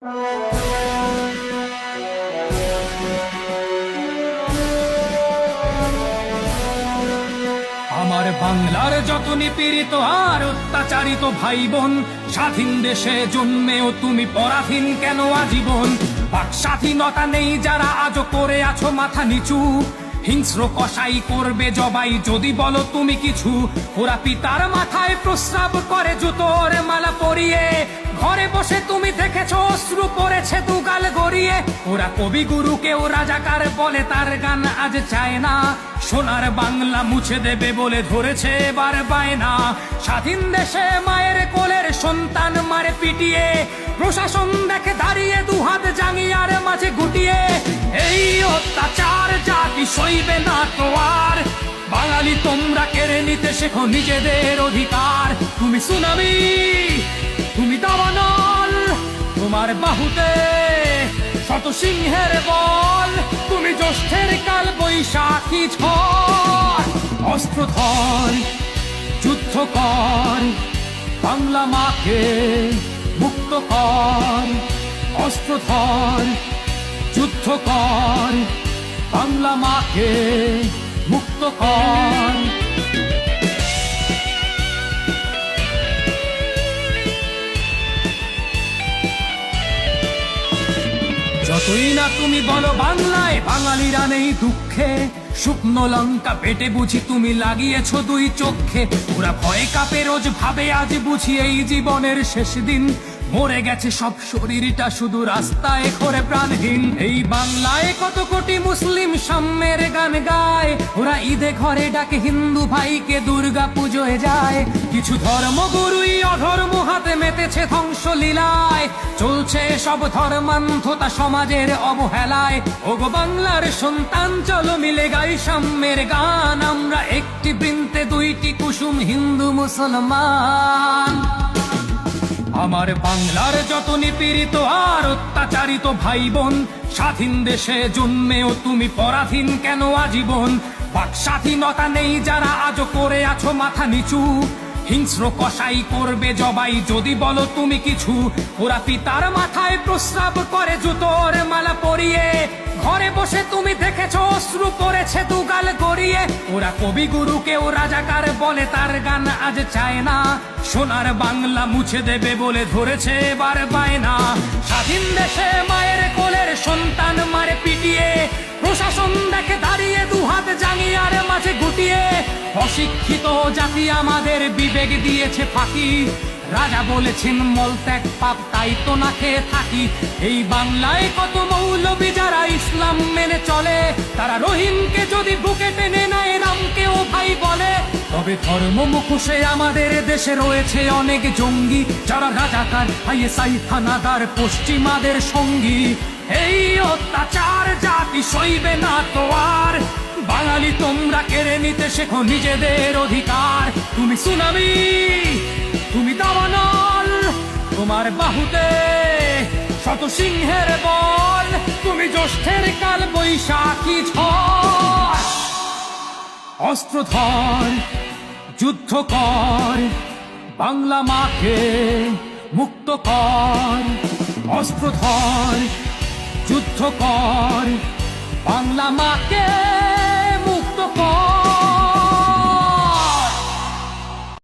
আমার বাংলার যত নিপীড়িত আর অত্যাচারিত ভাই বোন, স্বাধীন দেশে জন্মেও তুমি পরাধীন কেন আজীবন? বাক স্বাধীনতা নেই যারা আজও করে আছো মাথা নিচু, হিংস্র কসাই করবে জবাই যদি বলো তুমি কিছু। ওরা পিতার মাথায় প্রস্রাব করে জুতোর মালা পরিয়ে, ঘরে বসে তুমি দেখেছো অশ্রু পড়েছে দুগাল গড়িয়ে। ওরা কবিগুরুকে ও রাজাকার বলে, তার গান আজ চায় না। সোনার বাংলা মুছে দেবে বলে ধরেছে এবার বায়না। স্বাধীন দেশে মায়ের কোলের সন্তান মারে পিটিয়ে, প্রশাসন দেখে দাঁড়িয়ে দুহাত জাঙ্গিয়ার মাঝে গুটিয়ে। এই অত্যাচার জাতি সইবে না তো আর, বাঙালি তোমরা কেড়ে নিতে শেখো নিজেদের অধিকার। তুমি সুনামি, তুমি দাবানল, তোমার বাহুতে শত সিংহের বল। তুমি জ্যৈষ্ঠের কাল বৈশাখী ঝড়। অস্ত্র ধর, যুদ্ধ কর, বাংলা মাকে মুক্ত কর। অস্ত্র ধর, যুদ্ধ কর, বাংলা মাকে মুক্ত কর। যতই না তুমি বলো বাংলায় বাঙালিরা নেই দুঃখে, শুকনো লঙ্কা পেটে বুঝি তুমি লাগিয়েছো দুই চোখে। ওরা ভয় কাপে রোজ ভাবে আজ বুঝি এই জীবনের শেষ দিন। মরে গেছে সব শরীরটা শুধু রাস্তায় ঘোরে প্রাণহীন। এই বাংলায় কত কোটি মুসলিম সাম্যের গান গায়, ওরা ঈদে ঘরে ডাকে হিন্দু ভাইকে দুর্গা পুজোয় যায়। কিছু ধর্মগুরুই অধর্ম হাতে মেতেছে ধ্বংস লীলায়, চলছে সব ধর্মান্ধতা সমাজের অবহেলায়। ওগো বাংলার সন্তান চলো মিলে গাই সাম্যের গান, আমরা একটি বৃন্তে দুইটি কুসুম হিন্দু মুসলমান। আমার বাংলার যত নিপীড়িত আর অত্যাচারিত ভাই বোন, স্বাধীন দেশে জন্মেও তুমি পরাধীন কেন আজীবন? বাক স্বাধীনতা নেই যারা আজও করে আছো মাথা নিচু, হিংস্র কসাই করবে জবাই যদি বলো তুমি কিছু। ওরা পিতার মাথায় প্রস্রাব করে জুতোর মালা পরিয়ে, ঘরে বসে তুমি দেখেছো অশ্রু পড়েছে দুগাল গড়িয়ে। ওরা কবিগুরুকে ও রাজাকার বলে, তার গান আজ চায় না। সোনার বাংলা মুছে দেবে বলে ধরেছে এবার বায়না। স্বাধীন দেশে মায়ের কোলের সন্তান মারে পিটিয়ে, প্রশাসন দেখে দাঁড়িয়ে দুহাত জাঙ্গিয়ার মাঝে গুটিয়ে। অশিক্ষিত জাতি আমাদের বিবেক দিয়েছে ফাঁকি, রাজা বলেছেন মলত্যাগ পাপ, তাই তো না খেয়ে থাকি। এই বাংলায় কত মৌলবি যারা ইসলাম মেনে চলে, তারা রহিমকে যদি বুকে টেনে নেয় রামকেও ভাই বলে। তবে ধর্ম মুখোশে আমাদের দেশে রয়েছে অনেক জঙ্গি, যারা রাজাকার আইএসআই থানাদার পশ্চিমাদের সঙ্গী। এই অত্যাচার জাতি সইবে না তো আর, বাঙালি তোমরা কেড়ে নিতে শেখো নিজেদের অধিকার। তুমি সুনামি, তুমি দাবানল, তোমার বাহুতে শত সিংহের বল। তুমি জ্যৈষ্ঠের কাল বৈশাখী ঝড়। অস্ত্র ধর, যুদ্ধ কর, বাংলা মাকে মুক্ত কর। অস্ত্র ধর, যুদ্ধ কর, বাংলা মাকে মুক্ত কর।